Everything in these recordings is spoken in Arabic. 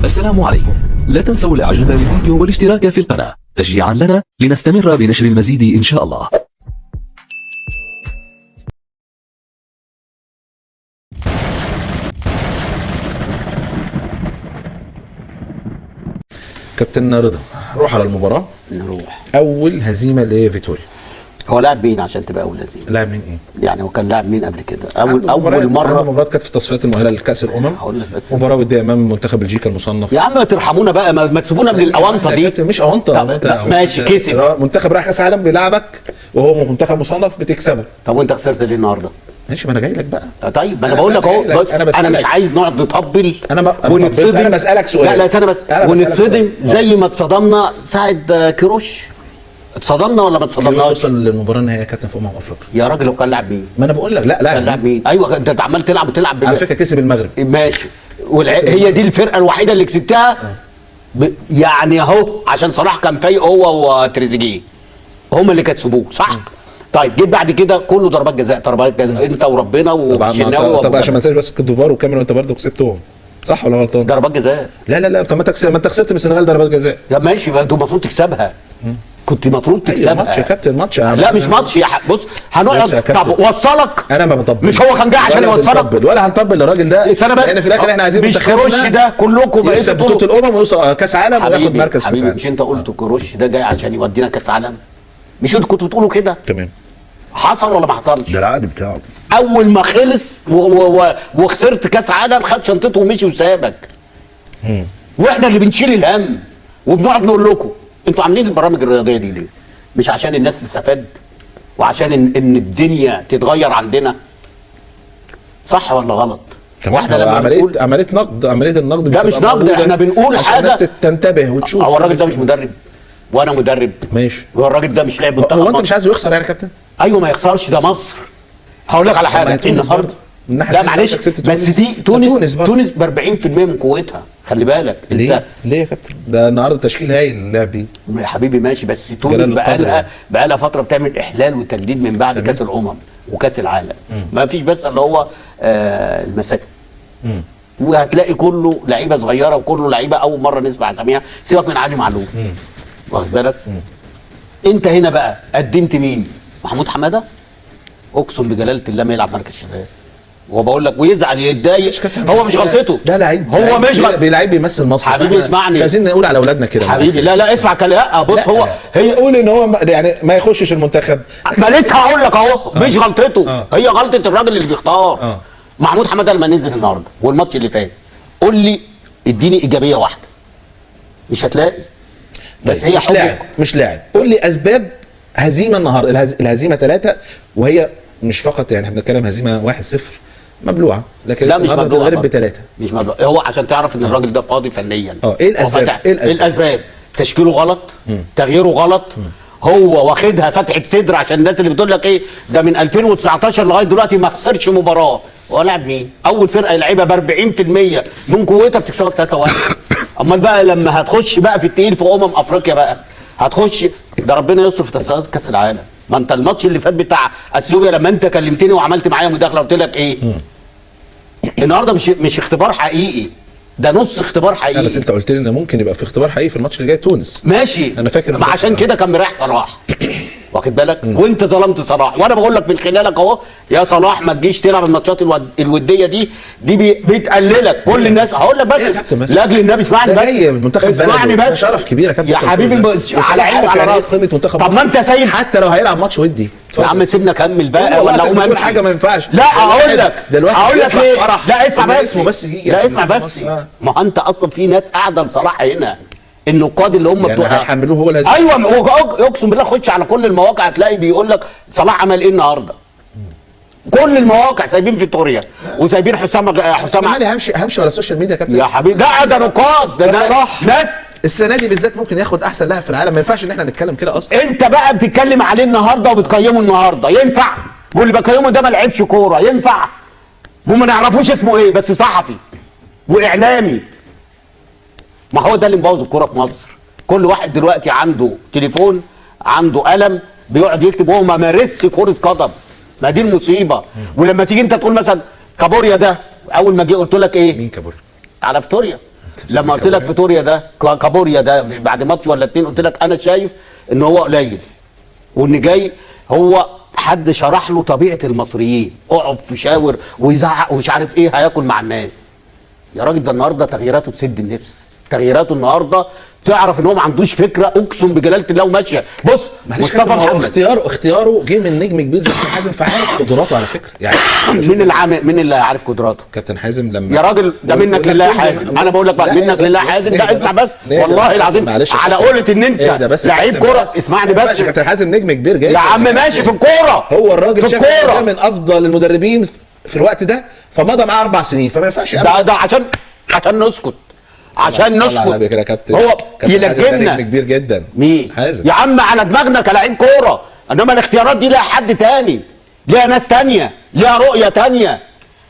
السلام عليكم. لا تنسوا الاعجاب بالفيديو والاشتراك في القناة تشجيعا لنا لنستمر بنشر المزيد ان شاء الله. كابتن رضا، نروح على المباراة. نروح. أول هزيمة لفيتوريا. هو لاعب مين عشان تبقى أول هزيمة؟ لاعب مين إيه؟ يعني هو كان لاعب مين قبل كده؟ أول عنده مرة. مباراة كانت في التصفيات المؤهلة لكأس الأمم. هقول لك بس مباراة ودية أمام منتخب بلجيكا المصنف. يا عم ما ترحمونا بقى، ما تسيبونا من الأونطة دي. كابتن مش أونطة. ماشي كسب. منتخب رايح كأس عالم بيلعبك وهو منتخب مصنف بتكسبه. طب وأنت خسرت ليه النهاردة؟ ماشي، ما أنا جاي لك بقى. طيب ما أنا بقول لك أهو، أنا مش عايز نقعد نطبل ونتصدم. أنا بسألك سؤال. لا استنى بس، ونتصدم زي ما اتصدمنا ساعة كيروش. اتصدمنا ولا ما اتصدمناش؟ وصل للمباراة النهائية كابتن في أفريقيا. يا راجل، لو كان لاعب مين؟ ما أنا بقول لك لا كان لاعب مين؟ أيوه أنت عمال تلعب وتلعب على فكرة كسب المغرب. ماشي، هي دي الفرقة الوحيدة اللي كسبتها. يعني اهو عشان صلاح كان فايق هو وتريزيجيه، هم اللي كسبوه صح؟ طيب جيت بعد كده كله ضربات جزاء انت وربنا والشناوي. طب عشان ما تنساش بس كوت ديفوار والكاميرون انت برضه كسبتهم، صح ولا غلطان؟ ضربات جزاء. لا طب ما انت خسرت من السنغال ضربات جزاء. يا ماشي، ما انتوا المفروض تكسبها. كنت المفروض تكسبها. ماتش يا كابتن، ماتش. لا مش ماتش يا بص هنقعد. طب وصلك. انا ما بطبل. مش هو كان جاي عشان يوصلك ولا هنطبل للراجل ده، لان في الاخر احنا عايزين مش كروش ده كلكم يكسب بطولة الامم ويوصل كاس عالم وياخد مركز كاس عالم. مش انت قلت كروش ده جاي عشان يودينا كاس عالم؟ مش انتوا كنتوا بتقولوا كده؟ تمام. حصل ولا ما حصلش؟ ده العقد بتاعه. اول ما خلص وخسرت كاس عالم خد شنطته ومشي وسابك. واحنا اللي بنشيل الهم وبنقعد نقول لكم انتوا عاملين البرامج الرياضيه دي ليه؟ مش عشان الناس تستفاد وعشان ان الدنيا تتغير عندنا، صح ولا غلط؟ واحنا لما عمليه نقد، عمليه النقد ده مش نقد، احنا بنقول حاجه عشان الناس تنتبه وتشوف. هو الراجل ده مش مدرب وانا مدرب؟ ماشي. هو الراجل ده مش لاعب منتخب. هو انت مش عايزه يخسر يعني يا كابتن؟ ايوه ما يخسرش، ده مصر. هقول لك على حاجه النهارده. لا معلش، بس دي تونس ب 40% من قوتها، خلي بالك. ليه يا كابتن؟ ده النهارده تشكيل هايل اللعب بيه يا حبيبي. ماشي، بس تونس بقى لها فتره بتعمل احلال وتجديد من بعد كاس الامم وكاس العالم. ما فيش بس اللي هو المساكن. وهتلاقي كله لعيبه صغيره وكله لعيبه اول مره نسمع اساميها، سيبك من علي معلول. واخد بالك؟ انت هنا بقى قدمت مين؟ محمود حماده؟ اقسم بجلاله الله ما يلعب مركز شباب. وبقول لك ويزعل يتضايق، هو مش غلطته. ده لعيب، هو مش لعيب بيمثل مصر. حبيبي اسمعني، مش عايزين نقول على اولادنا كده حبيبي. لا اسمع كلام. بص هو يقول ان هو يعني ما يخشش المنتخب. ما لسه هقول لك اهو. مش غلطته، هي غلطه الراجل اللي بيختار. محمود حماده لما نزل النهارده والماتش اللي فات، قول لي اديني ايجابيه واحده. مش هتلاقي. بس هي مش لاعب. قول لي اسباب هزيمه النهارده. الهزيمه 3 وهي مش فقط يعني احنا بنتكلم هزيمه 1-0 مبلوعه، لكن لا مش مبلوعه، غير ب3 مش مبلوعه. هو عشان تعرف ان الراجل ده فاضي فنيا. ايه الاسباب؟ ايه الاسباب؟ تشكيله غلط، تغييره غلط. هو واخدها فتحه صدر عشان الناس اللي بتقول لك ايه ده من 2019 لغايه دلوقتي ما خسرش مباراه. هو لاعب مين؟ اول فرقه يلعبها ب 40% من قوتها بتكسبك 3-1. امال بقى لما هتخش بقى في التقيل في افريقيا بقى هتخش، ده ربنا يستر في تصفيات كاس العالم. ما انت الماتش اللي فات بتاع اثيوبيا لما انت كلمتني وعملت معايا مداخله قلت لك ايه؟ النهارده مش اختبار حقيقي، ده نص اختبار حقيقي. بس انت قلت لي ان ممكن يبقى في اختبار حقيقي في الماتش اللي جاي تونس. ماشي، انا فاكر. ما عشان كده كان مريح صلاح. واخد بالك؟ وانت ظلمت صلاح، وانا بقول لك من خلالك اهو يا صلاح ما تجيش تلعب الماتشات الوديه دي بتقللك. كل الناس هقول لك بس لاجل النبي اسمعني بس. اسمعني بس. شرف كبير يا كابتن يا حبيبي على عيني وعلى راسي. طب ما انت سايب حتى لو هيلعب ماتش ودي. يا عم سيبنا كمل بقى ولا اقوم امشي؟ حاجه ما ينفعش. لا اقول لك ليه. لا اسمع بس. لا اسمع بس. ما انت اصلا في ناس قاعده لصلاح هنا، النقاد اللي هم بتوع هيحملوه هو لازم. ايوه اقسم بالله خش على كل المواقع هتلاقي بيقول لك صلاح عمل ايه النهارده. كل المواقع سايبين فيتوريا وسايبين حسام انا همشي ولا السوشيال ميديا يا كابتن يا حبيبي. لا ده نقاد، ده ناس السنه دي بالذات ممكن ياخد احسن لاعب في العالم. ما ينفعش ان احنا نتكلم كده اصلا. انت بقى بتتكلم عليه النهارده وبتقيمه النهارده، ينفع؟ واللي بقيمه ده ما لعبش كوره، ينفع؟ وما نعرفوش اسمه ايه بس صحفي واعلامي. ما هو ده اللي مبوظ الكوره في مصر. كل واحد دلوقتي عنده تليفون، عنده قلم، بيقعد يكتب وهو ما مارسش كره قدم. ما دي المصيبه. ولما تيجي انت تقول مثلا كابوريا ده، اول ما جه قلت لك ايه؟ مين كابوريا؟ على فيتوريا. لما قلت لك فيتوريا ده كابوريا ده بعد ماتش ولا اتنين قلت لك انا شايف ان هو قليل وان جاي هو حد شرح له طبيعه المصريين، اقعد في شاور ويزعق ومش عارف ايه هياكل مع الناس. يا راجل ده النهارده تغييراته تسد النفس، تغييراته النهارده تعرف ان هو ما عندوش فكره، اقسم بجلاله الله وماشيه. بص مصطفى محمد اختياره جه من نجم كبير زي كابتن حازم، فعارف قدراته على فكره يعني. مين اللي عارف قدراته؟ كابتن حازم لما يا راجل ده منك لله يا حازم، انا بقول لك بقى منك لله حازم، ده اسمع بس والله العظيم على قولة ان انت لعيب كوره. اسمعني بس، كابتن حازم نجم كبير جدا يا عم ماشي في الكوره، هو الراجل في شاف ده من افضل المدربين في الوقت ده، فمضى معاه 4 سنين، فما ينفعش ده عشان نسكت، عشان نسكت. هو يلجمنا نجم كبير جدا. مين؟ حازم يا عم على دماغنا كلاعب كوره، انما الاختيارات دي لها حد تاني، ليها ناس تانيه، ليها رؤيه تانيه،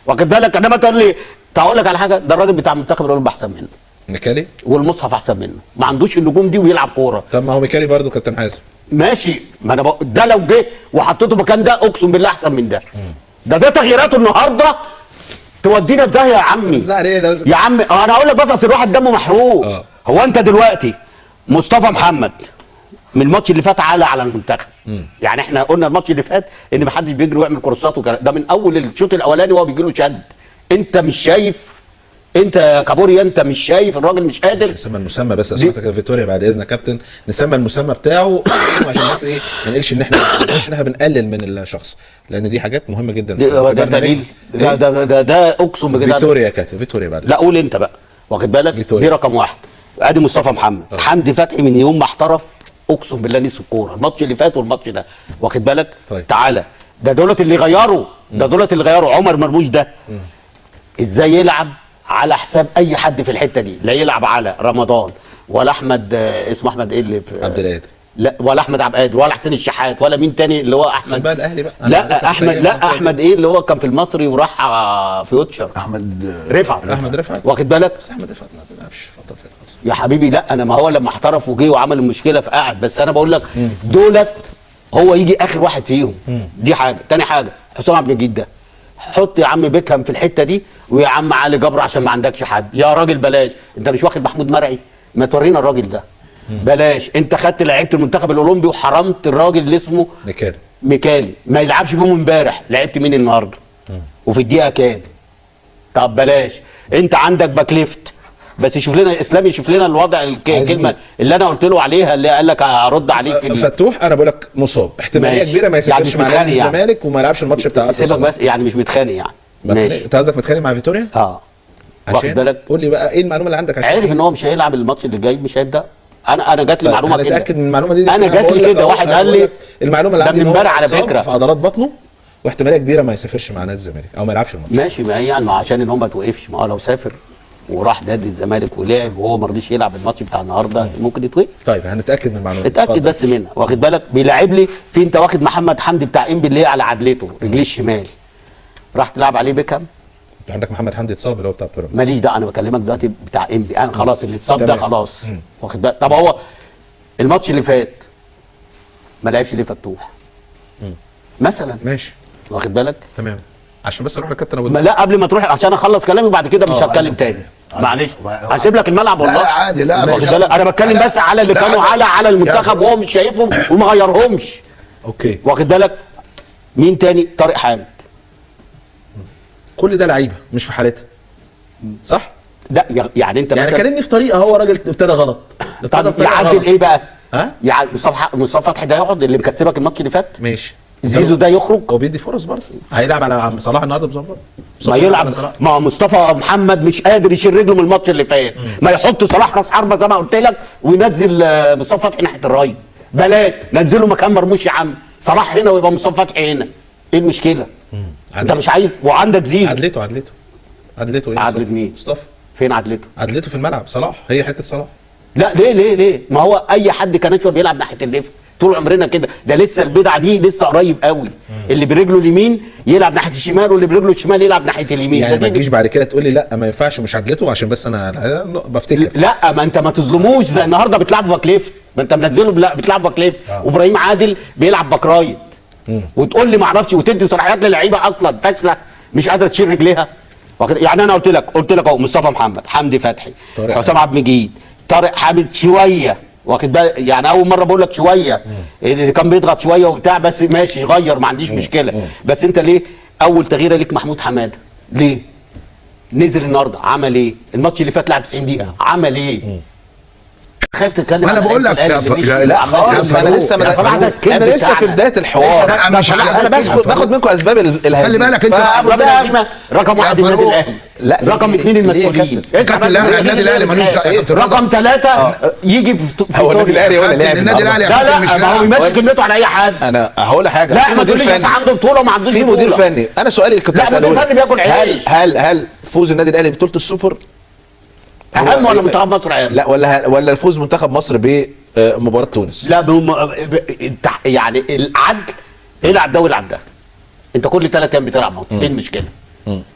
واخد بالك؟ انما تقول لي هقول لك على حاجه، ده الراجل بتاع المنتخب الاولمبي احسن منه، ميكالي، والمصحف احسن منه، ما عندوش النجوم دي ويلعب كوره. طب ما هو ميكالي برضه كابتن حازم ماشي، ما انا ده لو جه وحطيته مكان ده اقسم بالله احسن من ده. ده تغييراته النهارده تودينا في داهيه يا عمي. ايه ده يا عم انا هقول لك بس، اصل الواحد دمه محروق. هو انت دلوقتي مصطفى محمد من الماتش اللي فات على المنتخب، يعني احنا قلنا الماتش اللي فات ان ما حدش بيجري ويعمل كورسات وكلام ده، من اول الشوط الاولاني وهو بيجي له شد. انت مش شايف؟ انت يا كابوريا انت مش شايف الراجل مش قادر؟ نسمى المسمى بس اسمعتك فيتوريا بعد اذنك كابتن، نسمى المسمى بتاعه عشان الناس ايه ما نقولش ان احنا بنقلل من الشخص، لان دي حاجات مهمه جدا. ده دليل، ده اقسم بالله. فيتوريا كابتن، فيتوريا بعد. لا قول انت بقى، واخد بالك؟ دي رقم واحد. ادي مصطفى محمد. حمدي فتحي من يوم ما احترف اقسم بالله نسي الكوره، الماتش اللي فات والماتش ده، واخد بالك؟ طيب. تعالى ده دولت اللي غيروا، عمر مرموش ده ازاي يلعب على حساب اي حد في الحته دي، لا يلعب على رمضان ولا احمد اسمه احمد ايه اللي في عبد القادر، لا ولا احمد عبد القادر ولا حسين الشحات ولا مين تاني اللي هو احمد بقى الاهلي بقى. لا احمد ايه اللي هو كان في المصري وراح في يوتشر، احمد رفعت، واخد بالك؟ بس احمد رفعت ما بيلعبش فتره فاتت خالص يا حبيبي. لا انا ما هو لما احترف وجه وعمل المشكله فقعد، بس انا بقول لك دولت هو يجي اخر واحد فيهم. دي حاجه. تاني حاجه حسام عبد المجيد ده، حط يا عم بيكهام في الحته دي، ويا عم علي جبر عشان ما عندكش حد. يا راجل بلاش، انت مش واخد محمود مرعي؟ ما تورينا الراجل ده. بلاش، انت خدت لعيبه المنتخب الاولمبي وحرمت الراجل اللي اسمه ميكالي ما يلعبش بيهم امبارح. لعبت مين النهارده؟ وفي الدقيقه كام؟ طب بلاش، انت عندك باك ليفت بس يشوف لنا اسلامي، يشوف لنا الوضع الكلمه اللي انا قلت له عليها اللي قال لك هرد عليك في فتوح. انا بقول لك مصاب، احتماليه كبيره ما يسافرش مع نادي الزمالك وما يلعبش الماتش بتاع سيبك بس، يعني مش متخانق يعني. ماشي، انت قصدك متخانق مع فيتوريا؟ واخد بالك؟ قول لي بقى ايه المعلومه اللي عندك؟ عارف ان هو مش هيلعب الماتش اللي جاي، مش هيبدا. انا جات لي معلومه كده، اتاكد من المعلومه دي. انا جات لي كده، واحد قال لي المعلومه اللي عندي من امبارح على فكره في عضلات بطنه، واحتماليه كبيره ما يسافرش مع نادي الزمالك او ما يلعبش الماتش. ماشي، ما هي يعني عشان ان هو ما توقفش، ما هو لو سافر وراح نادي الزمالك ولعب وهو ما رضيش يلعب الماتش بتاع النهارده ممكن يتوقف. طيب هنتاكد من المعلومه، اتاكد بس منها، واخد بالك؟ بيلاعب لي في، انت واخد محمد حمدي بتاع انبي اللي هي على عدلته رجليه الشمال، راح تلعب عليه بيكهام. انت عندك محمد حمدي اتصاب اللي هو بتاع بيراميدز. ماليش دعوه، انا بكلمك دلوقتي بتاع انبي. انا خلاص اللي اتصاب ده خلاص، واخد بالك؟ طب هو الماتش اللي فات ما لعبش ليه فتوح مثلا؟ ماشي، واخد بالك؟ تمام. عشان بس اروح لكابتن ابو لا قبل ما تروح عشان اخلص كلامي وبعد كده مش هتكلم تاني، معلش هسيب لك الملعب والله. لا عادي، لا واخد بالك؟ انا بتكلم بس على اللي كانوا على المنتخب وهو مش شايفهم وما غيرهمش. اوكي، واخد بالك؟ مين تاني؟ طارق حامد. كل ده لعيبه مش في حالتها، صح؟ لا يعني انت يعني كلمني في طريقه، هو راجل ابتدى غلط، طب يعدل ايه بقى؟ ها؟ يعني مصطفى فتحي ده يقعد اللي مكسبك الماتش اللي فات؟ ماشي. زيزو ده يخرج؟ هو بيدي فرص برضه، هيلعب على عم صلاح النهارده بصفر، ما يلعب. ما مصطفى محمد مش قادر يشيل رجله من الماتش اللي فات، ما يحط صلاح راس حربه زي ما قلت لك وينزل مصطفى فتحي ناحيه الراي. بلاش نزله مكان مرموش يا عم، صلاح هنا ويبقى مصطفى فتحي هنا. ايه المشكله؟ انت مش عايز، وعندك زيزو. عدلته ايه؟ عدلت مين؟ مصطفى. فين عدلته؟ عدلته في الملعب صلاح، هي حته صلاح. لا ليه؟ ما هو اي حد كان اشول بيلعب ناحيه الليفت طول عمرنا كده، ده لسه البدعه دي لسه قريب قوي. اللي برجله اليمين يلعب ناحيه الشمال واللي برجله الشمال يلعب ناحيه اليمين. يعني ما تجيش بعد كده تقول لي لا ما ينفعش مش عدلته عشان بس انا بفتكر. لا ما انت ما تظلموش، زي النهارده بتلعب باك ليفت، ما انت منزله بتلعب باك ليفت وابراهيم عادل بيلعب باك رايت، وتقول لي ما اعرفش وتدي صلاحيات للعيبه اصلا فاشله مش قادره تشيل رجليها. يعني انا قلت لك اهو مصطفى محمد، حمدي فتحي، حسام عبد المجيد، طارق حامد شويه، واخد بالك يعني اول مره بقول لك شويه اللي كان بيضغط شويه وبتاع، بس ماشي غير ما عنديش مشكله. بس انت ليه اول تغييره ليك محمود حماده؟ ليه؟ نزل النهارده عمل ايه؟ الماتش اللي فات لعب 90 دقيقه عمل ايه؟ خايف تتكلم. انا بقول لك لا خالص، انا لسه في بدايه الحوار. انا باخد منكم اسباب الهزيمه. خلي بالك انت رقم 1 النادي الاهلي، لا رقم 2 المسؤولين، النادي الاهلي ملوش رقم 3 يجي في هو النادي الاهلي ولا لاعب النادي الاهلي؟ لا ما هو بيمشي كلمته على اي حد. انا هقول حاجه، لا ما تقوليش عنده بطوله وما عندوش في مدير فني. انا سؤالي كنت اساله، مدير فني بياكل عيش. هل فوز النادي الاهلي ببطوله السوبر اهم ولا منتخب مصر اهم؟ لا ولا الفوز منتخب مصر بمباراه تونس؟ لا يعني العدل العب ده والعب ده. انت كل 3 ايام بتلعب ماتش، ايه المشكله؟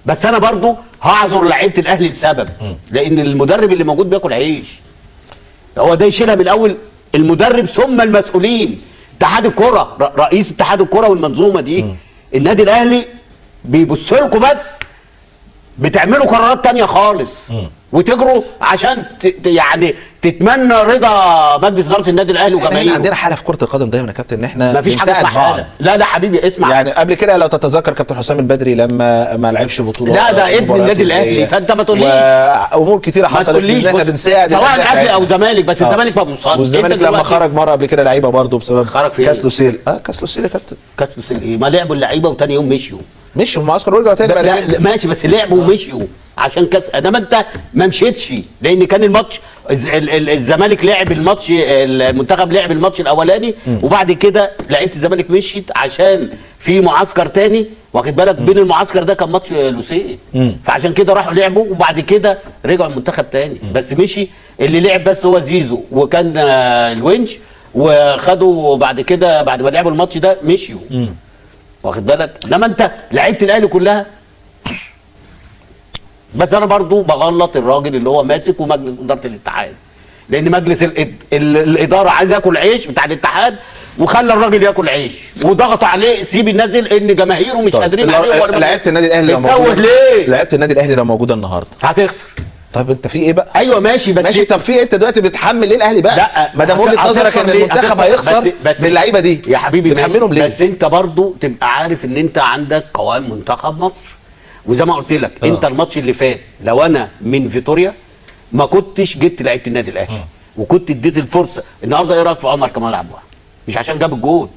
بس انا برضو هعذر لعيبه الاهلي لسبب، لان المدرب اللي موجود بياكل عيش. هو ده يشيلها من الاول المدرب ثم المسؤولين. اتحاد الكره، رئيس اتحاد الكره والمنظومه دي، النادي الاهلي بيبص لكم بس، بتعملوا قرارات تانية خالص وتجروا عشان يعني تتمنى رضا مجلس اداره النادي الاهلي وجماهيره. عندنا حاله في كرة القدم دايما يا كابتن ان احنا مفيش حاجه اسمها حاله. لا حبيبي اسمع، يعني قبل كده لو تتذكر كابتن حسام البدري لما ما لعبش بطوله، لا ده ابن النادي الاهلي، فانت ما تقوليش امور كتيره حصلت ان احنا بنساعد سواء اهلي او زمالك، بس الزمالك ما بيوصلش. والزمالك لما خرج مره قبل كده لعيبه برضه بسبب كاس لوسيل. كاس لوسيل يا كابتن، كاس لوسيل ايه؟ ما لعبوا اللعيبه وثاني يوم مشوا المعسكر ورجعوا تاني بعد كده. ماشي بس لعبوا ومشيوا عشان كاس، انما انت ما مشيتش، لان كان الماتش الزمالك لعب الماتش، المنتخب لعب الماتش الاولاني وبعد كده لعيبه الزمالك مشيت عشان في معسكر تاني، واخد بالك؟ بين المعسكر ده كان ماتش لوسيه، فعشان كده راحوا لعبوا وبعد كده رجعوا المنتخب تاني. بس مشي اللي لعب بس هو زيزو وكان الونش، وخدوا بعد كده بعد ما لعبوا الماتش ده مشيوا، واخد بالك؟ انما انت لعيبه الاهلي كلها. بس انا برضو بغلط الراجل اللي هو ماسك ومجلس اداره الاتحاد، لان مجلس الاداره عايز ياكل عيش بتاع الاتحاد وخلى الراجل ياكل عيش وضغط عليه سيب النازل ان جماهيره مش قادرين عليه. لعيبه النادي الاهلي لو موجوده لعيبه النادي الاهلي لو موجوده النهارده هتخسر. طب انت في ايه بقى؟ ايوه ماشي بس ماشي. طب في ايه انت دلوقتي بتحمل ليه الاهلي بقى؟ لا ما دام وجهه نظرك ان المنتخب هيخسر من اللعيبه دي يا حبيبي بتحملهم ليه؟ بس انت برضو تبقى عارف ان انت عندك قوام منتخب مصر، وزي ما قلت لك انت الماتش اللي فات لو انا من فيتوريا ما كنتش جبت لعيبه النادي الاهلي وكنت اديت الفرصه. النهارده ايه رايك في عمر كمال عبد الواحد؟ مش عشان جاب الجول،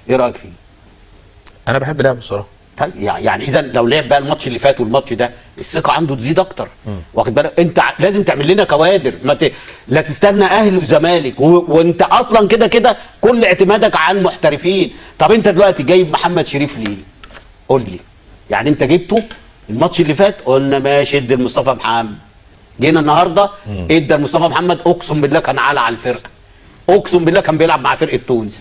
ايه رايك فيه؟ انا بحب لعبه بصراحه. طيب يعني اذا لو لعب بقى الماتش اللي فات والماتش ده الثقه عنده تزيد اكتر، واخد بالك؟ انت لازم تعمل لنا كوادر، لا تستنى اهلي وزمالك وانت اصلا كده كل اعتمادك على المحترفين. طب انت دلوقتي جايب محمد شريف ليه؟ قول لي. يعني انت جبته الماتش اللي فات قلنا ماشي ادي لمصطفى محمد، جينا النهارده ادى لمصطفى محمد، اقسم بالله كان على الفرقه، اقسم بالله كان بيلعب مع فرقه تونس،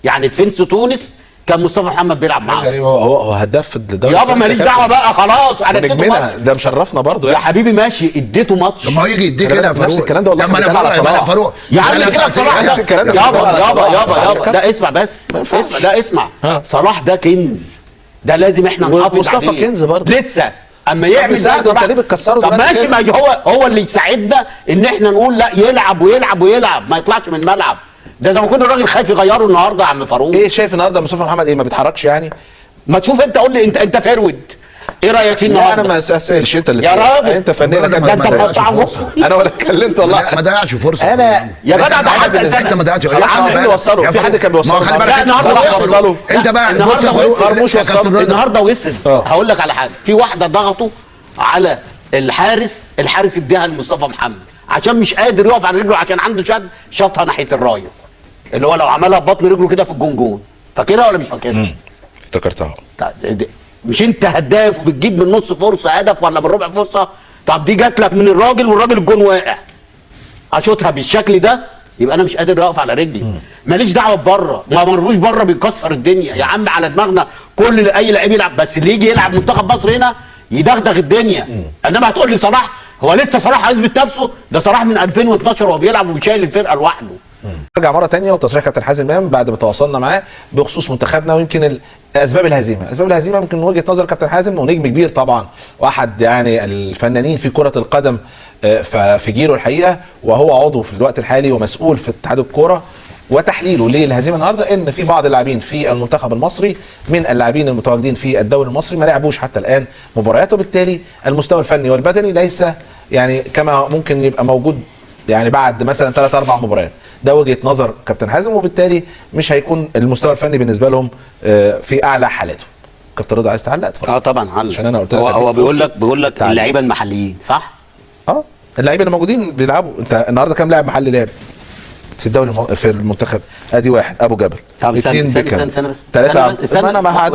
يعني ديفنس تونس كان مصطفى محمد بيلعب معاه. هو هداف الدوري يابا ماليش دعوه بقى خلاص، انا نجمنا ده مشرفنا برضه يا حبيبي ماشي اديته ماتش. طب ما هو يجي يديك هنا يا فاروق نفس الكلام ده والله لما انا فاروق يا عم سيبك صلاح ده يابا ده اسمع بس اسمع ده اسمع صلاح ده كنز، ده لازم احنا نحافظ عليه. مصطفى كنز برضه لسه اما يعمل ده انت ليه بتكسره؟ طب ماشي ما هو اللي يساعدنا ان احنا نقول لا يلعب ويلعب ويلعب ما يطلعش من الملعب. ده زي ما كنا الراجل خايف يغيره النهارده يا عم فاروق. ايه شايف النهارده مصطفى محمد ايه ما بيتحركش يعني؟ ما تشوف انت قول لي انت فرود ايه رايك فيه النهارده؟ انا ما اسالش انت اللي يا راجل انت فنان ده انت مقطعه انا ولا اتكلمت والله ما ضيعش فرصه. انا يا جدع ده حد انت ما ضيعتش مين اللي وصله؟ في حد كان بيوصله؟ لا النهارده وصله انت بقى بص يا فاروق خرموش وصله النهارده وصل. هقول لك على حاجه، في واحده ضغطوا على الحارس اداها لمصطفى محمد عشان مش قادر يقف على رجله عشان عنده شاطها ناحيه الرايه اللي هو لو عملها ببطن رجله كده في الجون. فاكرها ولا مش فاكرها؟ افتكرتها. مش انت هداف وبتجيب من نص فرصه هدف ولا من ربع فرصه؟ طب دي جات لك من الراجل والراجل الجون واقع، اشوطها بالشكل ده يبقى انا مش قادر اقف على رجلي. ماليش دعوه بره، ما مرموش بره بيكسر الدنيا يا عم على دماغنا كل اي لعيب يلعب، بس اللي يجي يلعب منتخب مصر هنا يدغدغ الدنيا. انما هتقول لي صلاح، هو لسه صلاح هيثبت نفسه؟ ده صلاح من 2012 وهو بيلعب وبيشيل الفرقه لوحده. نرجع مره ثانيه وتصريح كابتن حازم امام بعد ما تواصلنا معاه بخصوص منتخبنا، ويمكن اسباب الهزيمه ممكن من وجهه نظر كابتن حازم ونجم كبير طبعا، واحد يعني الفنانين في كره القدم في جيله الحقيقه، وهو عضو في الوقت الحالي ومسؤول في اتحاد الكوره، وتحليله للهزيمه النهارده ان في بعض اللاعبين في المنتخب المصري من اللاعبين المتواجدين في الدوري المصري ما لعبوش حتى الان مباريات، وبالتالي المستوى الفني والبدني ليس يعني كما ممكن يبقى موجود يعني بعد مثلا 3-4 مباريات. ده وجهه نظر كابتن حازم، وبالتالي مش هيكون المستوى الفني بالنسبه لهم في اعلى حالاته. كابتن رضا عايز تعلق؟ اتفضل. طبعا علق. عشان انا قلت لك هو بيقول لك اللعيبه المحليين صح؟ اللعيبه اللي موجودين بيلعبوا. انت النهارده كام لاعب محلي لعب في الدوري في المنتخب؟ ادي واحد ابو جبل، طب اثنين بيكهام، استنى بس ثلاثه انا ما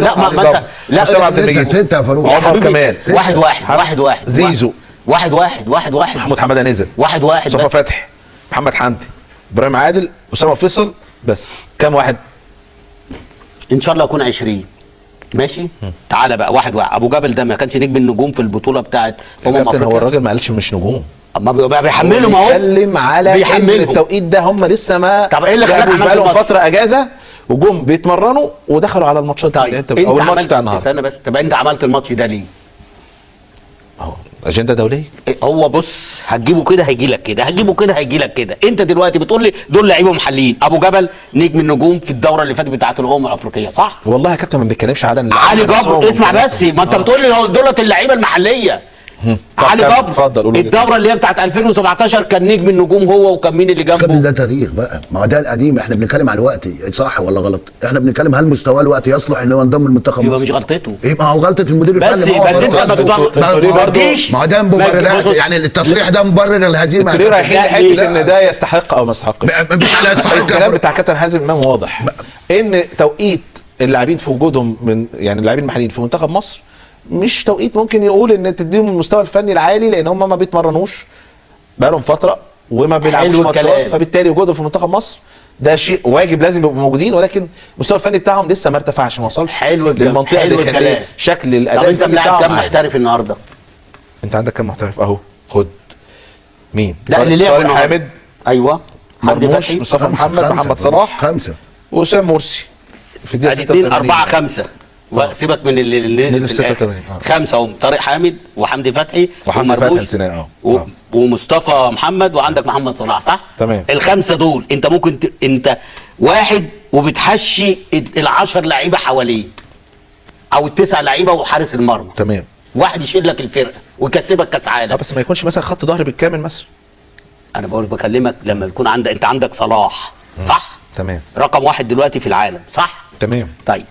لا حسام عبد المجيد، 6 يا فاروق، عمر كمال، واحد زيزو، واحد محمود حماده نزل، واحد مصطفى فتحي، محمد حمدي، ابراهيم عادل، اسامه فيصل. بس كام واحد؟ ان شاء الله يكون 20. ماشي. تعالى بقى واحد ابو جبل ده ما كانش نجم النجوم في البطوله بتاعت كابتن هو الراجل ما قالش مش نجوم، اما بيبقى بيحملهم اهو، بيتكلم على ان التوقيت ده هم لسه ما طب ايه اللي خلاك بقى لهم فتره اجازه وجم بيتمرنوا ودخلوا على الماتشات. طيب انت او الماتش بتاع النهارده. استنى بس، طب انت عملت الماتش ده ليه؟ اهو اجنده دوليه. هو بص هتجيبه كده هيجي لك كده، هتجيبه كده هيجي لك كده. انت دلوقتي بتقول لي دول لعيبه محليين، ابو جبل نجم النجوم في الدوره اللي فاتت بتاعه الامم الافريقيه صح؟ والله يا كابتن ما بيتكلمش على علي جبر. اسمع بس، ما انت بتقول لي دولت اللعيبه المحليه. علي جبر اتفضل. الدوره اللي هي بتاعت 2017 كان نجم النجوم هو، وكان مين اللي جنبه؟ ده تاريخ بقى، ما هو ده القديم، احنا بنتكلم على الوقت صح ولا غلط؟ احنا بنتكلم هل مستواه الوقت يصلح ان هو ينضم المنتخب يبقى مش غلطته. يبقى هو غلطه المدير الفني. بس انت ما بتقولش ما هو ده مبررات، يعني التصريح ده مبرر الهزيمه. انتوا ليه رايحين لحته ان ده يستحق او ما يستحقش؟ مش على يستحق. الكلام بتاع كابتن حازم امام واضح ان توقيت اللاعبين في وجودهم من يعني اللاعبين المحليين في منتخب مصر مش توقيت ممكن يقول ان تديهم المستوى الفني العالي، لان هم ما بيتمرنوش بقالهم فتره وما بيلعبوش ماتشات، فبالتالي وجودهم في منتخب مصر ده شيء واجب لازم يبقوا موجودين، ولكن المستوى الفني بتاعهم لسه ما ارتفعش، ما وصلش للمنطقه اللي يخليه شكل الاداء الفني بتاعهم. كم محترف النهارده؟ انت عندك كم محترف اهو؟ خد مين؟ لا اللي ليه طارق حامد، ايوه، مرموش، مصطفى محمد صلاح، 5 واسام مرسي في الدقيقه 2 4 5. سيبك من اللي نزل في 86. 5 اهم، طارق حامد وحمدي فتحي نسيناه ومصطفى محمد، وعندك محمد صلاح صح؟ تمام. ال5 دول انت ممكن انت واحد وبتحشي ال10 لعيبه حواليه او ال9 لعيبه وحارس المرمى. تمام. واحد يشيل لك الفرقه ويكسبك كاس عالم. بس ما يكونش مثلا خط ظهر بالكامل مثلا. انا بكلمك لما يكون انت عندك صلاح صح؟ تمام. رقم 1 دلوقتي في العالم صح؟ تمام. طيب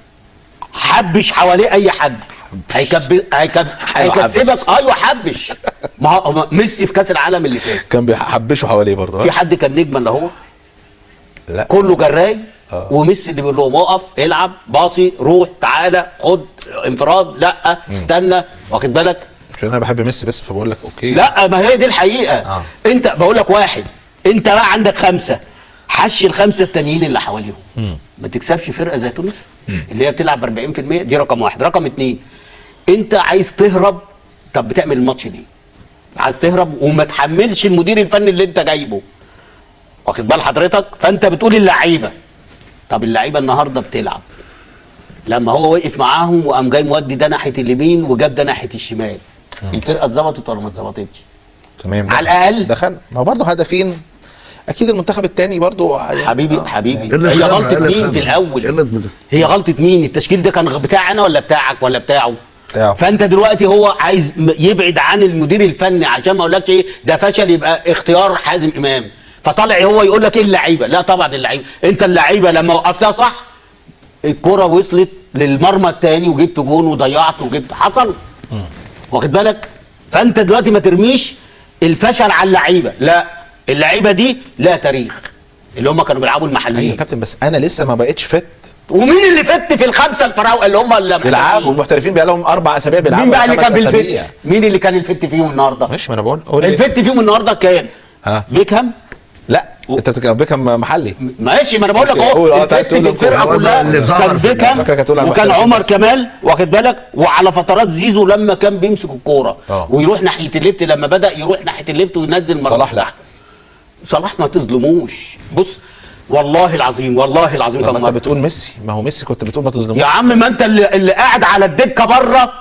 حبش حواليه اي حد هيكسبك. ايوه حبش. ما هو ميسي في كاس العالم اللي فات كان بيحبشوا حواليه برضه. في حد كان نجم الا هو؟ لا كله جراي. وميسي اللي بيقول لهم اقف، العب، باصي، روح، تعالى، خد انفراد، لا استنى، واخد بالك؟ عشان انا بحب ميسي بس فبقول لك اوكي. لا ما هي دي الحقيقه. انت بقول لك واحد، انت بقى عندك 5، حش ال5 التانيين اللي حواليهم. ما تكسبش فرقه زي تونس اللي هي بتلعب ب 40%. دي رقم 1. رقم 2 انت عايز تهرب، طب بتعمل الماتش ليه؟ عايز تهرب وما تحملش المدير الفني اللي انت جايبه، واخد بال حضرتك؟ فانت بتقول اللعيبه، طب اللعيبه النهارده بتلعب لما هو وقف معاهم وقام جاي مودي ده ناحيه اليمين وجاب ده ناحيه الشمال، الفرقه اتظبطت ولا ما اتظبطتش؟ تمام. على الاقل دخل. ما هو برضه هدفين اكيد المنتخب الثاني برضه حبيبي هي غلطه مين في الاول؟ هي غلطه مين؟ التشكيل ده كان بتاعي انا ولا بتاعك ولا بتاعه؟ فانت دلوقتي هو عايز يبعد عن المدير الفني عشان ما اقولكش ايه ده فشل، يبقى اختيار حازم امام، فطلع هو يقول لك ايه اللعيبه. لا طبعا اللعيبه، انت اللعيبه لما وقفتها صح الكره وصلت للمرمى الثاني وجبت جون وضيعت وجبت حصل، واخد بالك؟ فانت دلوقتي ما ترميش الفشل على اللعيبه، لا اللعيبه دي لا تاريخ اللي هم كانوا بيلعبوا المحليين. ايوه يا كابتن بس انا لسه ما بقتش فت. ومين اللي فت في ال5 الفراوده اللي هم اللي بيلعبوا المحترفين بقى لهم 4 اسابيع بيلعبوا؟ مين بقى اللي كان بالفت؟ مين اللي كان الفت فيهم النهارده؟ ماشي، ما انا بقول الفت فيهم النهارده كان بيكهام. لا انت بتتكلم بيكهام محلي. ماشي، ما انا بقول لك اهو الفت في الفرقه كلها كان بيكهام وكان عمر كمال، واخد بالك؟ وعلى فترات زيزو لما كان بيمسك الكوره ويروح ناحيه الليفت، لما بدا يروح ناحيه الليفت وينزل صلاح. لا صلاح ما تظلموش. بص والله العظيم والله العظيم طب كم ما مرة. انت بتقول ميسي، ما هو ميسي كنت بتقول ما تظلموش. يا عم ما انت اللي قاعد على الدكه بره،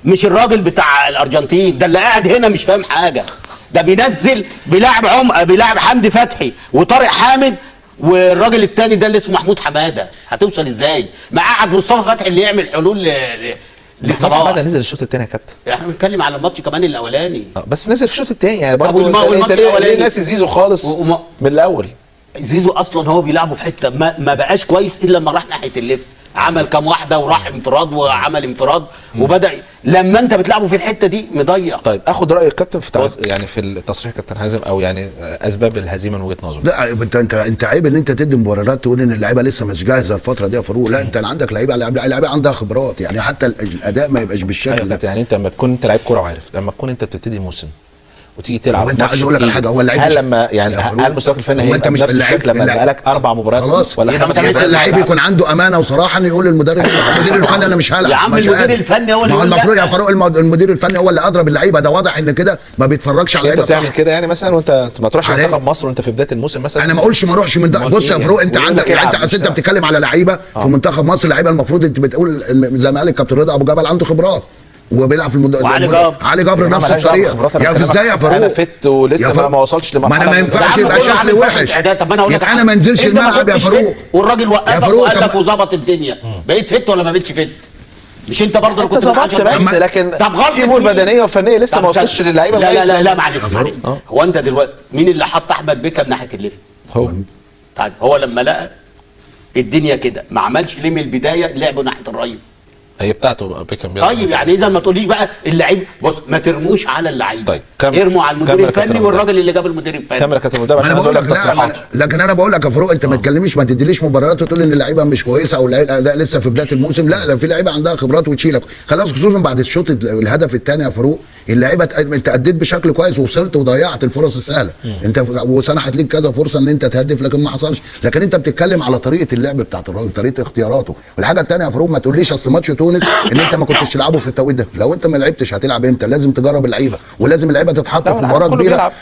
مش الراجل بتاع الارجنتين ده اللي قاعد هنا مش فاهم حاجه. ده بينزل بيلاعب حمدي فتحي وطارق حامد والراجل التاني ده اللي اسمه محمود حماده. هتوصل ازاي؟ ما قعد مصطفى فتحي اللي يعمل حلول لصلاح. حماده نزل الشوط الثاني يا كابتن. احنا بنتكلم على الماتش كمان الاولاني. بس نزل في الشوط الثاني يعني طب برضه. انت ليه الأولاني. ناسي زيزو خالص من الاول؟ زيزو اصلا هو بيلعبه في حته ما بقاش كويس الا لما راح ناحيه الليفت، عمل كام واحده وراح انفراد وعمل انفراد وبدا. لما انت بتلعبه في الحته دي مضيع. طيب اخد راي الكابتن في يعني في التصريح كابتن حازم، او يعني اسباب الهزيمه من وجهه نظره. لا انت عيب ان انت تدي مباريات تقول ان اللعيبه لسه مش جاهزه الفتره دي يا فاروق. لا انت عندك لعيبه عندها خبرات، يعني حتى الاداء ما يبقاش بالشكل ده. يعني انت لما تكون انت لعيب كوره وعارف، لما تكون انت بتبتدي موسم وتيجي تلعب انت عايز اقول لك على حاجه، هو اللعيب هل لما يعني هل مستواك الفني هيبقى بنفس الشكل لما يبقى لك 4 مباريات خلاص ولا 5 مباريات؟ اللعيب يكون عنده امانه وصراحه انه يقول للمدرب المدير الفني انا مش هلعب. يا عم المدير الفني هو اللي ما هو المفروض يا فاروق المدير الفني هو اللي اضرب اللعيبه. ده واضح ان كده ما بيتفرجش على انت اللعيبه. تعمل كده يعني مثلا وانت ما تروحش منتخب مصر وانت في بدايه الموسم مثلا؟ انا ما اقولش ما اروحش من بص يا فاروق انت عندك انت بتتكلم على لعيبه في منتخب مصر. لعيبه المفروض انت بتقول زي ما قال الكابتن رضا ابو جبل عنده خبرات وبيلعب في علي جبر نفس الطريقه. يا ازاي يا فاروق؟ انا فت ولسه ما وصلش لمرحله. ما انا ما ينفعش يبقى شكلي وحش. طب انا اقول لك انا ما انزلش الملعب يا فاروق والراجل وقفك وقال لك وظبط الدنيا. بقيت فت ولا ما بقتش فت؟ مش انت برضه انت ظبطت بس لكن في امور بدنيه وفنيه لسه ما وصلش للعيبه. لا معلش هو انت دلوقتي مين اللي حط احمد بيكم ناحيه الليفت؟ هو. طيب هو لما لقى الدنيا كده ما عملش ليه من البدايه لعبه ناحيه الرايت؟ هي بتاعته بيكم. طيب يعني اذا ما تقوليش بقى اللعيب بص ما ترموش على اللعيب. طيب ارموا على المدير الفني والراجل اللي جاب المدير الفني. كاميرا كابتن مدرب عشان عايز اقول لك تصريحاته. لكن انا بقول لك يا فاروق انت ما تكلمنيش ما تديليش مباريات وتقول ان اللعيبه مش كويسه او الاداء لسه في بدايه الموسم. لا في لعيبه عندها خبرات وتشيلك خلاص، خصوصا بعد الشوط الهدف الثاني يا فاروق. اللعيبه انت اديت بشكل كويس ووصلت وضيعت الفرص السهله. انت وسنحت ليك كذا فرصه ان انت تهدف لكن ما حصلش. لكن انت بتتكلم على طريقه اللعب بتاعت الراجل، طريقه اختياراته. والحاجه الثانيه يا فاروق ما تقوليش اصل ماتش تونس ان انت ما كنتش تلعبه في التوقيت ده. لو انت ما لعبتش هتلعب امتى؟ لازم تجرب اللعيبه ولازم اللعيبه تتحط في مباراه كبيره.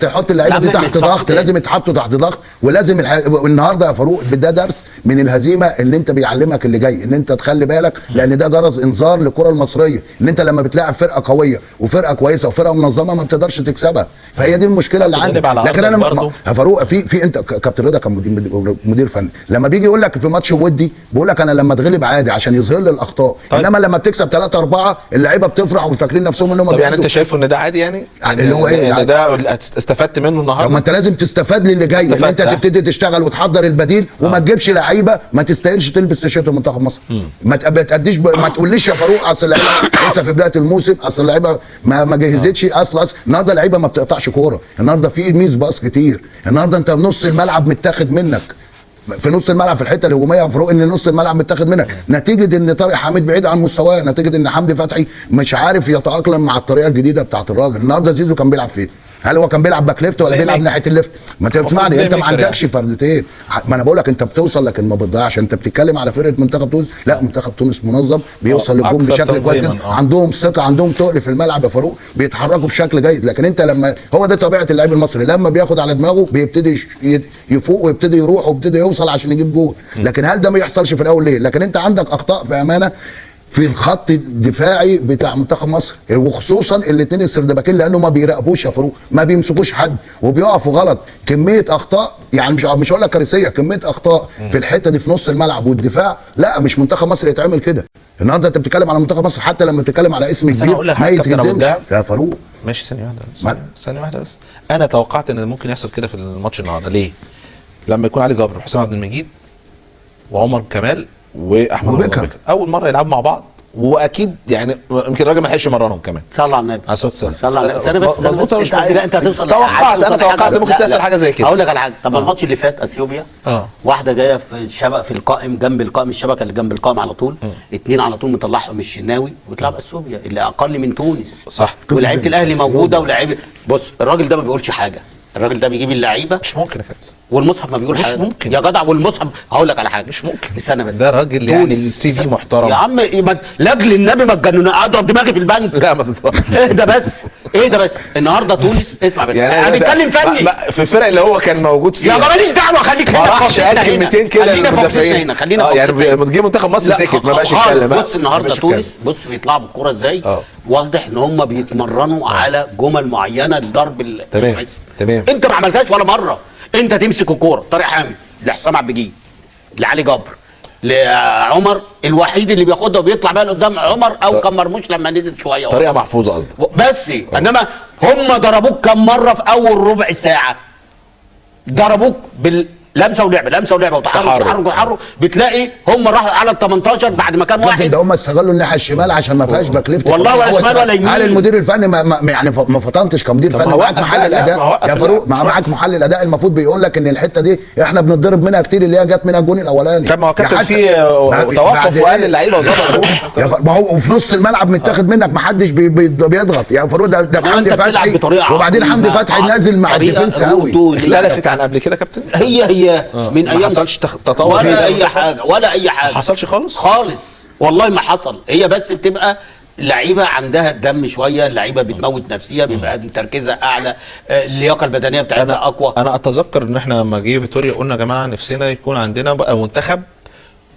تحط اللعيبه دي تحت ضغط، لازم يتحطوا تحت ضغط. ولازم النهارده يا فاروق ده درس من الهزيمه اللي انت بيعلمك اللي جاي ان انت تخلي بالك، لان ده جرس انذار للكره المصريه ان انت لما بتلاعب فرقه قويه وفرقه كويسه وفرقه منظمه ما بتقدرش تكسبها. فهي دي المشكله اللي عندك. لكن انا يا فاروق في انت كابتن رضا كان مدير فني لما بيجي يقول لك في ماتش ودي بيقول لك انا لما اتغلب عادي عشان يظهر لي الاخطاء. طيب. انما لما بتكسب 3-4 اللعيبه بتفرح وفاكرين نفسهم انهم يعني انت شايفه ان ده عادي يعني اللي هو ايه ان ده استفدت منه النهارده؟ طب ما انت لازم تستفاد للي جاي ان انت تبتدي تشتغل وتحضر البديل وما تجيبش لعيبه ما تستاهلش تلبس تيشيرت منتخب مصر. ما تأديش ما تقوليش يا فاروق اصل اللعيبه لسه في بدايه الموسم، اصل اللعيبه ما جهزتش. اصل النهارده اللعيبه ما بتقطعش كوره، النهارده في ميس باص كتير، النهارده انت نص الملعب متاخد منك في نص الملعب في الحته الهجوميه يا فاروق ان نص الملعب متاخد منك نتيجه ان طارق حامد بعيد عن مستواه، نتيجه ان حمدي فتحي مش عارف يتاقلم مع الطريقه الجديده بتاعت الراجل. النهارده زيزو كان بيلعب فين؟ هل هو كان بيلعب باك ليفت ولا بيلعب ناحيه الليفت؟ ما تسمعني انت ما عندكش فردتين. ما انا بقول لك انت بتوصل لكن ما بتضيعش. انت بتتكلم على فرقه منتخب تونس، لا منتخب تونس منظم بيوصل للجون بشكل كويس جدا. عندهم ثقه، عندهم تقل في الملعب يا فاروق، بيتحركوا بشكل جيد. لكن انت لما هو ده طبيعه اللاعب المصري لما بياخد على دماغه بيبتدي يفوق ويبتدي يروح ويبتدي يوصل عشان يجيب جول. لكن هل ده ما يحصلش في الاول ليه؟ لكن انت عندك اخطاء في امانه في الخط الدفاعي بتاع منتخب مصر، وخصوصا الاثنين السردباكين لانه ما بيراقبوش يا فاروق، ما بيمسكوش حد وبيقفوا غلط. كميه اخطاء يعني مش هقول لك كارثيه، كميه اخطاء في الحته دي في نص الملعب والدفاع. لا مش منتخب مصر يتعمل كده. النهارده انت بتتكلم على منتخب مصر حتى لما بتتكلم على اسم كبير ما يتهزمش يا فاروق. ماشي ثانيه واحده بس. انا توقعت ان ممكن يحصل كده في الماتش النهارده. ليه؟ لما يكون علي جبر وحسام عبد المجيد وعمر كمال واحمد بكر اول مره يلعبوا مع بعض، واكيد يعني يمكن الراجل ما لحقش يمرنهم كمان. صلى على النبي. على الصوت والسلام. صلى على النبي. بس مظبوط. انت هتوصل. توقعت ممكن تحصل حاجه زي كده. هقول لك على حاجه. طب الماتش اللي فات اثيوبيا واحده جايه في الشبكه في القائم جنب القائم، الشبكه اللي جنب القائم على طول، اثنين على طول مطلعهم الشناوي وتلعب اثيوبيا اللي اقل من تونس. صح. ولاعيبه الاهلي موجوده ولاعيبه. بص الراجل ده ما بيقولش حاجه، الراجل ده بيجيب اللعيبه مش ممكن يا كابتن، والمصحف ما بيقول مش حاجه ممكن. يا جدع، والمصحف هقول لك على حاجه مش ممكن. استنى بس، ده راجل يعني سي في محترم يا عم لاجل النبي ما تجنن اضرب دماغي في البنك. لا ما تضربش. اهدى بس، اهدى بس. النهارده تونس اسمع بس، انا بتكلم فني في الفرق اللي هو كان موجود فيها يا ماليش دعوه، خليك ما هنا راحش قال كلمتين كده خلينا في للمدافعين هنا، خلينا في يعني جه منتخب مصر سكت ما بقاش يتكلم. بص النهارده تونس بص بيطلعوا بالكوره ازاي، واضح ان هم بيتمرنوا على جمل معينه لضرب تمام تمام. انت ما عملتهاش ولا مره. انت تمسك الكوره طارق حامد لحسام عبد الجليل لعلي جبر لعمر، الوحيد اللي بياخدها وبيطلع بقى قدام عمر او كان مرموش لما نزل شويه طريقه محفوظه قصدك بس. انما هم ضربوك كم مره في اول ربع ساعه؟ ضربوك لمسه ولعبه وتحرك بتلاقي هم راحوا على ال 18 بعد ما كان واحد. ده هم استغلوا الناحيه الشمال عشان ما فيهاش باك ليفت والله ولا شمال ولا يمين. هل المدير الفني يعني ما فطنتش كمدير فني؟ معاك محلل اداء يا فاروق، معاك محلل اداء المفروض بيقول لك ان الحته دي احنا بنتضرب منها كتير، اللي هي جت منها الجون الاولاني. طب ما هو كابتن في توقف وقال اللعيبه وظبط ما هو في نص الملعب متاخد منك، ما حدش بيضغط يا فاروق. ده حمدي فتحي، وبعدين حمدي فتحي نازل مع الديفنس قوي. اختلفت عن قبل كده كابتن؟ هي من ايام ما حصلش تطور ولا اي حاجه ولا اي حاجه، ما حصلش خالص والله ما حصل. هي بس بتبقى لعيبه عندها الدم شويه، اللعيبه بتموت نفسها، بيبقى تركيزها اعلى، اللياقه البدنيه بتاعتها اقوى. انا اتذكر ان احنا لما جه فيتوريا قلنا يا جماعه نفسنا يكون عندنا بقى منتخب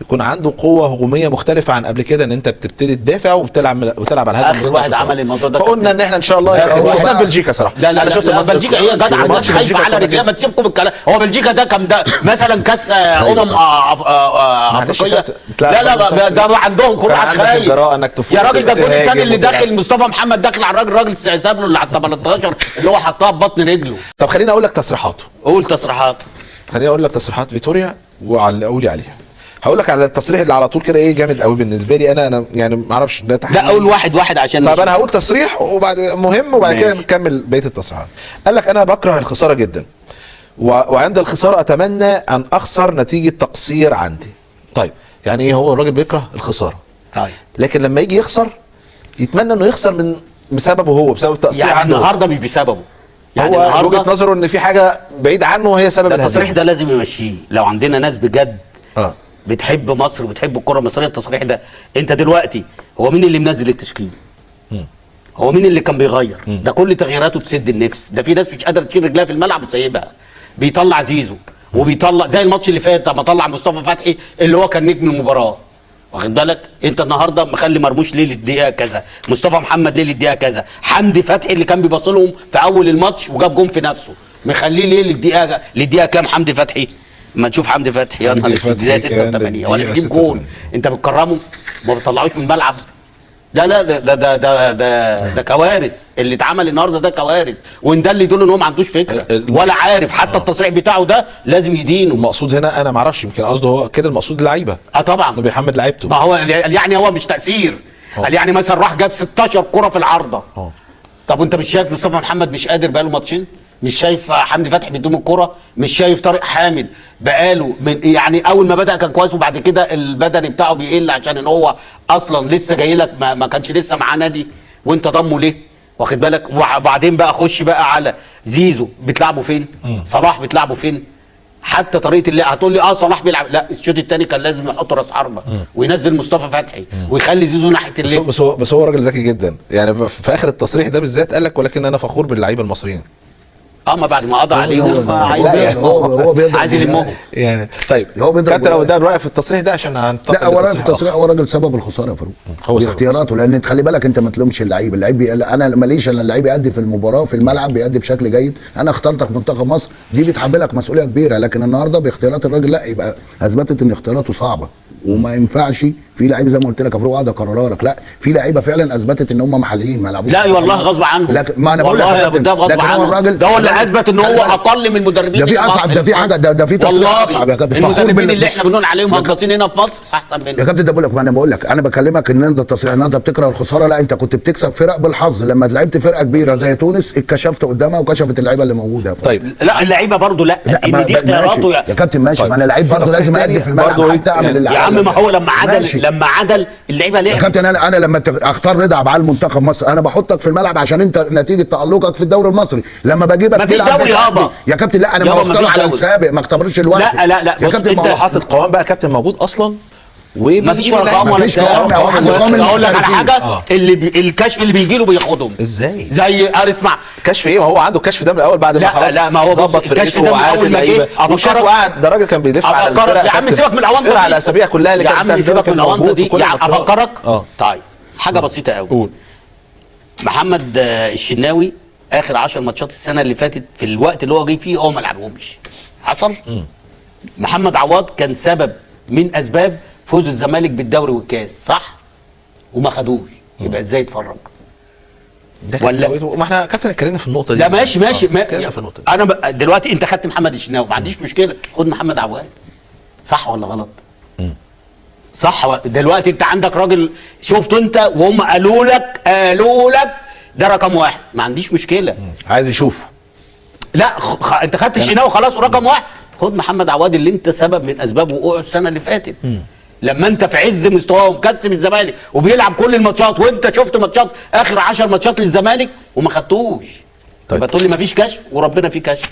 يكون عنده قوه هجوميه مختلفه عن قبل كده، ان انت بتبتدي تدافع وتلعب على الهجمه. اخر واحد عمل الموضوع ده فقلنا ان احنا ان شاء الله شفنا بلجيكا صراحه. لا انا شفت بلجيكا هي جدع، الناس خايفه على رجليها، ما تسيبكم بالكلام. هو بلجيكا ده كان ده مثلا كاس افريقيه. لا ده عندهم كره خايف يا راجل. ده الجول الثاني اللي داخل مصطفى محمد داخل على الراجل ساب له اللي على 18 اللي هو حطها ببطن رجله. طب خليني اقول لك تصريحاته. قول تصريحاته. خليني اقول لك تصريحات فيتوريا وقولي عليها. هقول لك على التصريح اللي على طول كده ايه جامد قوي بالنسبه لي انا يعني ما اعرفش ده تحليل. لا اقول واحد عشان طب انا هقول تصريح وبعد مهم وبعد كده نكمل بقيه التصريحات. قال لك انا بكره الخساره جدا وعند الخساره اتمنى ان اخسر نتيجه تقصير عندي. طيب يعني ايه هو الراجل بيكره الخساره؟ طيب لكن لما يجي يخسر يتمنى انه يخسر بسببه هو، بسبب تقصير يعني عنده. النهارده مش بسببه، يعني هو وجهه نظره ان في حاجه بعيد عنه وهي سبب الهزيمه. التصريح ده لازم يمشيه. لو عندنا ناس بجد بتحب مصر وبتحب الكره المصريه، التصريح ده انت دلوقتي هو مين اللي منزل التشكيل؟ هو مين اللي كان بيغير؟ ده كل تغييراته تسد النفس. ده في ناس مش قادره تشيل رجلها في الملعب وسايبها، بيطلع زيزو وبيطلع زي الماتش اللي فات لما طلع مصطفى فتحي اللي هو كان نجم المباراه، واخد بالك؟ انت النهارده مخلي مرموش ليه للدقيقه كذا، مصطفى محمد ليه للدقيقه كذا، حمدي فتحي اللي كان بيبص لهم في اول الماتش وجاب جون في نفسه مخليه ليه للدقيقه كام حمدي فتحي؟ ما تشوف حمدي فتحي يا نهار اسود دقيقه 86 ولا بيجيب جون، انت بتكرمه ما بتطلعوش من الملعب. لا ده كوارث اللي اتعمل النهارده، ده كوارث. وان ده اللي يدل ان هو ما عندوش فكره ولا عارف حتى التصريح بتاعه ده لازم يدينه. المقصود هنا انا ما اعرفش، يمكن قصده هو كده المقصود اللعيبه. طبعا انه بيحمد لعيبته. ما هو يعني هو مش تاثير. يعني مثلا راح جاب 16 كره في العارضه. طب وانت مش شايف مصطفى محمد مش قادر بقاله ماتشين؟ مش شايف حمدي فتحي بيدوم الكرة؟ مش شايف طارق حامد بقاله من يعني اول ما بدا كان كويس وبعد كده البدني بتاعه بيقل عشان ان هو اصلا لسه جاي لك ما كانش لسه معاه نادي وانت ضمه ليه؟ واخد بالك؟ وبعدين بقى خش بقى على زيزو بتلعبه فين؟ صلاح بتلعبه فين؟ حتى طريقه اللي هتقول لي صلاح بيلعب، لا الشوط الثاني كان لازم يحط راس حربه وينزل مصطفى فتحي ويخلي زيزو ناحيه الليفت. بس هو راجل ذكي جدا يعني في اخر التصريح ده بالذات قال لك ولكن انا فخور باللعيبه المصريين. ما بعد ما قضى عليهم هو عايز يلمهم يعني. طيب كابتن لو ده رايك في التصريح ده عشان هننتقل. لا اولا في التصريح هو راجل سبب الخساره يا فاروق، هو اختياراته. لان خلي بالك انت ما تلومش اللعيب انا ماليش الا اللعيب يأدي في المباراه في الملعب بيأدي بشكل جيد. انا اخترتك منتخب مصر دي بتحملك مسؤوليه كبيره، لكن النهارده باختيارات الراجل لا يبقى اثبتت ان اختياراته صعبه وما ينفعش. في لعيبه زي ما قلت لك يا فاروق قاعد اقررها لك، لا في لعيبه فعلا اثبتت ان هم محليين ما لعبوش. لا والله غصب عنه. لكن ما انا بقول لك ده غصب عنه، ده هو اللي اثبت ان هو اقل من المدربين. ده في اصعب، ده في حاجه، ده في تصريح اصعب يا كابتن. المدربين اللي احنا بنقول عليهم هجاصين هنا في مصر احسن منه يا كابتن. ده بقول لك، ما انا بقول لك انا بكلمك ان انت التصريح ان انت بتكره الخساره، لا انت كنت بتكسب فرق بالحظ. لما لعبت فرقه كبيره زي تونس اتكشفت قدامها وكشفت اللعيبه اللي موجوده. طيب لا اللعيبه برضه لا ان دي اختياراته يا كابتن ماشي. طيب. ما انا لعيب برضه لازم ادي في الملعب حتى اعمل اللي يا عم ما هو لما ماشي. عدل اللعيبه يا لعبت. كابتن انا لما اختار رضا عبد العال منتخب مصر، انا بحطك في الملعب عشان انت نتيجه تالقك في الدوري المصري. لما بجيبك مفيش تلعب دوري يابا. يا كابتن لا انا يابا بختار مفيش على دوري. السابق، ما اختبرش الواحد. لا يا بص كابتن ما انت هو حاطط قوام بقى كابتن موجود اصلا مفيش ارقام ولا مفيش قوام. اقول لك على حاجه آه. الكشف اللي بيجي له بياخدهم ازاي؟ زي اسمع كشف ايه؟ ما هو عنده الكشف ده من الاول بعد ما لا، خلاص لا، ما هو بص، ظبط الكشف فرقته ده من وعارف أول ما جه. اللعيبه وشاف وقعد. ده راجل كان بيدافع على افكرك الفرقه يا عم، كابتن. سيبك من الاونطه الفرقه دي. على الاسابيع كلها اللي يا كانت عم سيبك من الاونطه دي. كل الماتشات. افكرك اه طيب حاجه بسيطه قوي. قول. محمد الشناوي اخر 10 ماتشات السنه اللي فاتت في الوقت اللي هو جه فيه هو ما لعبهمش. حصل. محمد عواد كان سبب من اسباب فوز الزمالك بالدوري والكاس، صح؟ وما خدوش. يبقى ازاي اتفرج؟ ده ولا- ما احنا كابتن اتكلمنا في النقطه دي. لا ماشي اتكلمنا في النقطه دي. انا دلوقتي انت خدت محمد الشناوي ما عنديش مشكله، خد محمد عواد. صح ولا غلط؟ صح دلوقتي انت عندك راجل شفته انت وهم قالوا لك ده رقم واحد، ما عنديش مشكله. عايز يشوفه. لا انت خدت الشناوي خلاص ورقم واحد، خد محمد عواد اللي انت سبب من اسباب وقوعه السنه اللي فاتت. لما انت في عز مستواه ومكسب الزمالك وبيلعب كل الماتشات، وانت شفت ماتشات اخر 10 ماتشات للزمالك وما خدتوش. طيب. يبقى تقول لي ما فيش كشف وربنا فيه كشف.